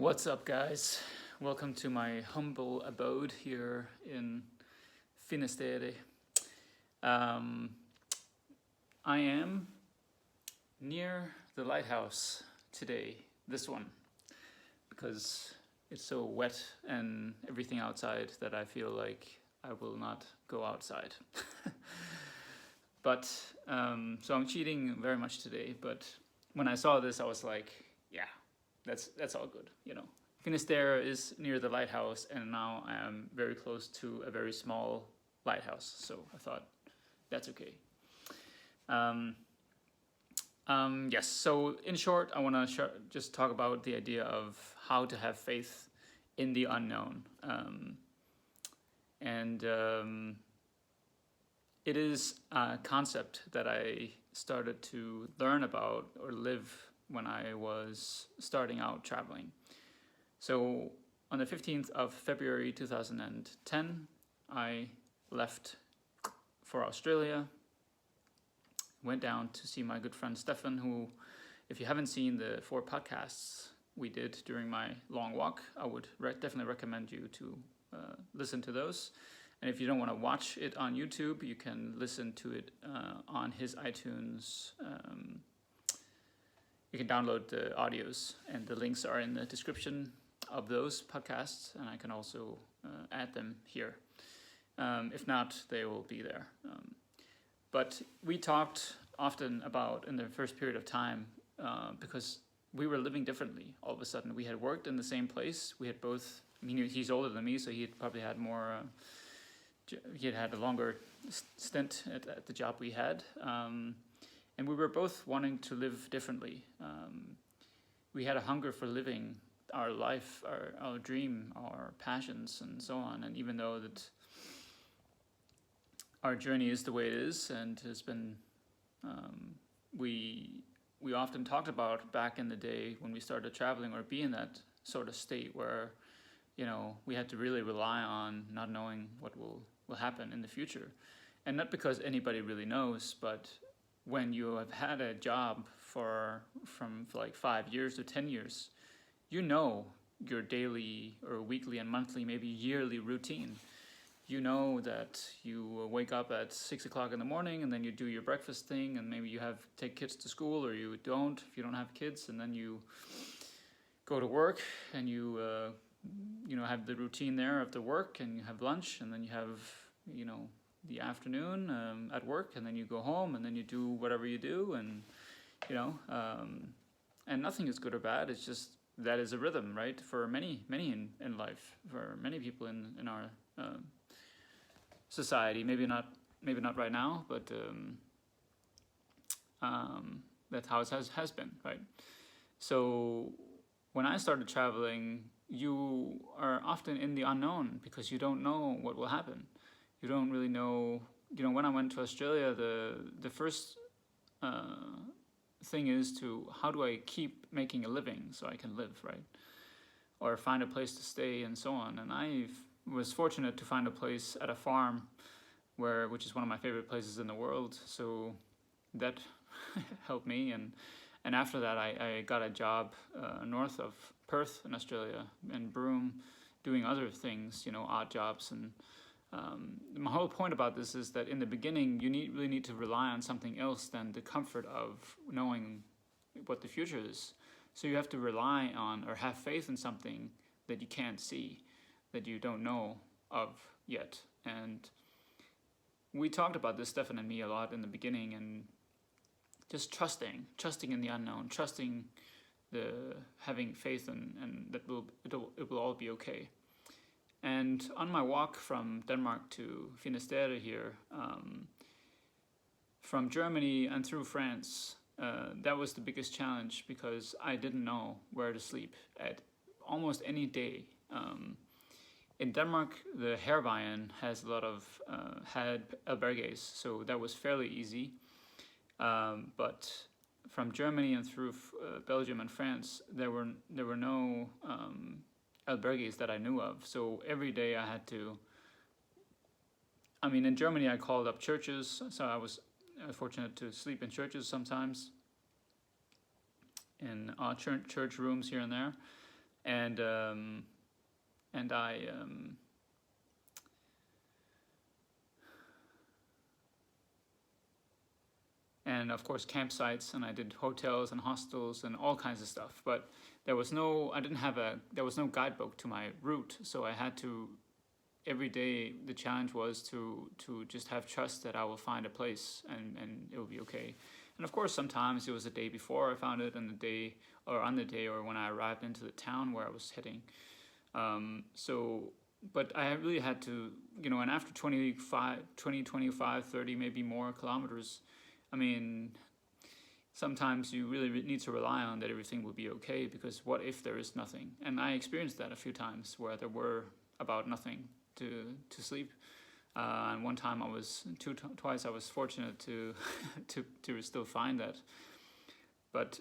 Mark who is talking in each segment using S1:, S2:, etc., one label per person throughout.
S1: What's up, guys? Welcome to my humble abode here in Finisterre. I am near the lighthouse today, this one, because it's so wet and everything outside that I feel like I will not go outside. But so I'm cheating very much today. But when I saw this, I was like, yeah, that's all good, you know. Finisterre is near the lighthouse, and now I am very close to a very small lighthouse. So I thought that's okay. Yes. So in short, I want to just talk about the idea of how to have faith in the unknown, and it is a concept that I started to learn about or live when I was starting out traveling. So on the 15th of February 2010, I left for Australia, went down to see my good friend Stefan, who, if you haven't seen the 4 podcasts we did during my long walk, I would definitely recommend you to listen to those. And if you don't want to watch it on YouTube, you can listen to it on his iTunes. You can download the audios, and the links are in the description of those podcasts, and I can also add them here. If not, they will be there. But we talked often about in the first period of time because we were living differently. All of a sudden, we had worked in the same place. We had both. I mean, he's older than me, so he had probably had more. He had a longer stint at the job we had, and we were both wanting to live differently. We had a hunger for living our life, our dream, our passions, and so on. And even though that our journey is the way it is, and has been, we often talked about back in the day when we started traveling, or be in that sort of state where, you know, we had to really rely on not knowing what will happen in the future. And not because anybody really knows, but when you have had a job from like 5 years to 10 years, you know your daily or weekly and monthly, maybe yearly routine. You know that you wake up at 6 o'clock in the morning, and then you do your breakfast thing, and maybe you take kids to school, or you don't if you don't have kids, and then you go to work, and you have the routine there of the work, and you have lunch, and then you have the afternoon at work, and then you go home, and then you do whatever you do, and and nothing is good or bad. It's just that is a rhythm, right? For many in life, for many people in our society. Maybe not right now, but that's how it has been, right? So when I started traveling, you are often in the unknown because you don't know what will happen. You don't really know. When I went to Australia, the first thing is how do I keep making a living so I can live, right? Or find a place to stay and so on. And I was fortunate to find a place at a farm which is one of my favorite places in the world. So that helped me. And after that, I got a job north of Perth in Australia, in Broome, doing other things, odd jobs. And my whole point about this is that in the beginning, you really need to rely on something else than the comfort of knowing what the future is. So you have to rely on or have faith in something that you can't see, that you don't know of yet. And we talked about this, Stefan and me, a lot in the beginning, and just trusting in the unknown, trusting having faith and that it will all be okay. And on my walk from Denmark to Finisterre here, from Germany and through France, that was the biggest challenge because I didn't know where to sleep at almost any day. In Denmark, the Hervejen has a lot of had albergues, so that was fairly easy. But from Germany and through Belgium and France, there were no albergues that I knew of. So every day I had to. In Germany I called up churches, so I was fortunate to sleep in churches sometimes, in church rooms here and there. and I and of course campsites, and I did hotels and hostels and all kinds of stuff. But there was no guidebook to my route, so I had to every day. The challenge was to just have trust that I will find a place and it will be okay. And of course, sometimes it was the day before I found it, and on the day, or when I arrived into the town where I was heading. But I really had to, and after 20, 25, 30, maybe more kilometers, I mean, sometimes you really need to rely on that everything will be okay, because what if there is nothing? And I experienced that a few times where there were about nothing to sleep. And one time twice I was fortunate to to still find that. But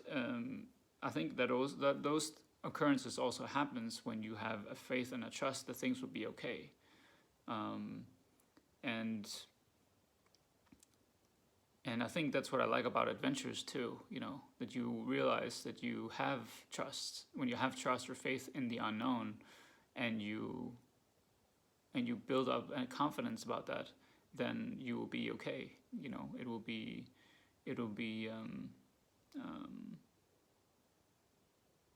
S1: I think that those occurrences also happens when you have a faith and a trust that things will be okay. And I think that's what I like about adventures too, that you realize that you have trust. When you have trust or faith in the unknown, and you build up a confidence about that, then you will be okay.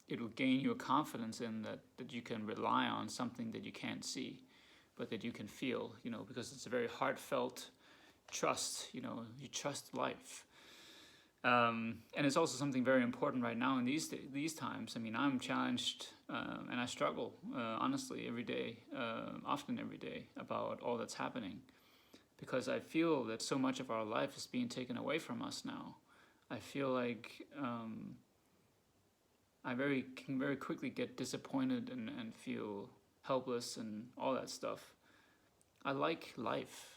S1: It'll gain you a confidence in that you can rely on something that you can't see, but that you can feel, because it's a very heartfelt trust. You trust life. And it's also something very important right now in these times. I mean, I'm challenged and I struggle, honestly, every day, often every day, about all that's happening, because I feel that so much of our life is being taken away from us now. I feel like I can very quickly get disappointed and feel helpless and all that stuff. I like life.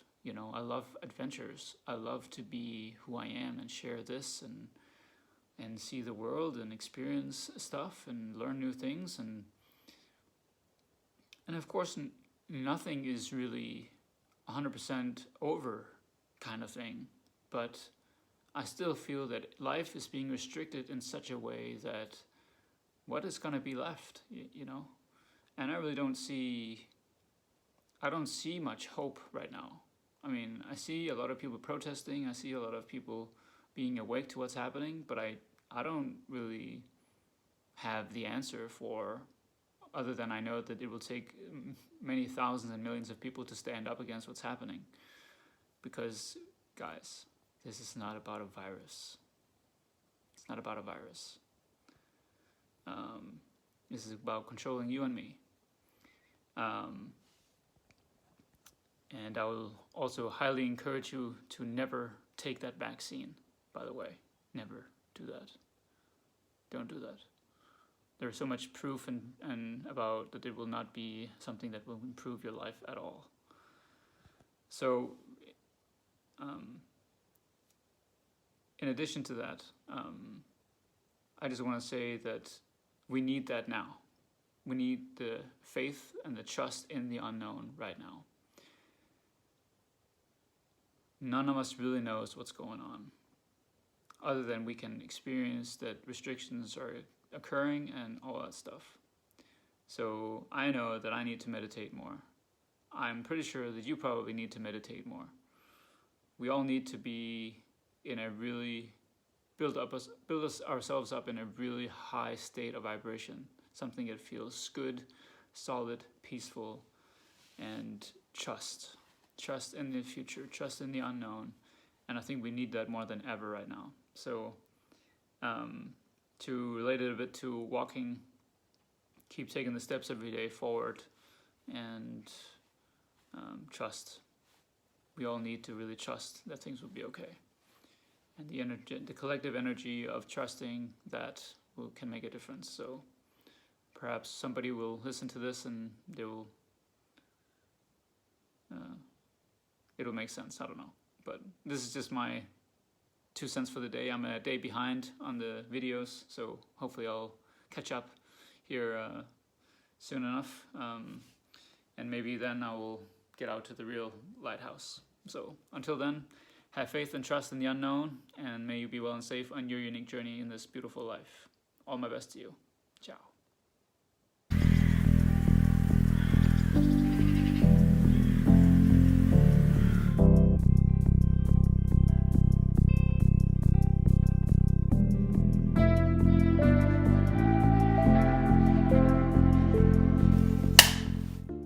S1: I love adventures. I love to be who I am and share this and see the world and experience stuff and learn new things. And of course, nothing is really 100% over kind of thing. But I still feel that life is being restricted in such a way that what is going to be left, And I really don't see much hope right now. I mean, I see a lot of people protesting. I see a lot of people being awake to what's happening, but I don't really have the answer other than I know that it will take many thousands and millions of people to stand up against what's happening. Because, guys, this is not about a virus. It's not about a virus. This is about controlling you and me. And I will also highly encourage you to never take that vaccine, by the way. Never do that. Don't do that. There's so much proof and about that it will not be something that will improve your life at all. So, in addition to that, I just want to say that we need that now. We need the faith and the trust in the unknown right now. None of us really knows what's going on, other than we can experience that restrictions are occurring and all that stuff. So I know that I need to meditate more. I'm pretty sure that you probably need to meditate more. We all need to be in a really build ourselves up in a really high state of vibration, something that feels good, solid, peaceful, and trust in the future, trust in the unknown. And I think we need that more than ever right now. So to relate it a bit to walking, keep taking the steps every day forward, and trust. We all need to really trust that things will be okay. And the collective energy of trusting that can make a difference. So perhaps somebody will listen to this and they will it'll make sense. I don't know. But this is just my 2 cents for the day. I'm a day behind on the videos, so hopefully I'll catch up here soon enough. And maybe then I will get out to the real lighthouse. So until then, have faith and trust in the unknown, and may you be well and safe on your unique journey in this beautiful life. All my best to you. Ciao.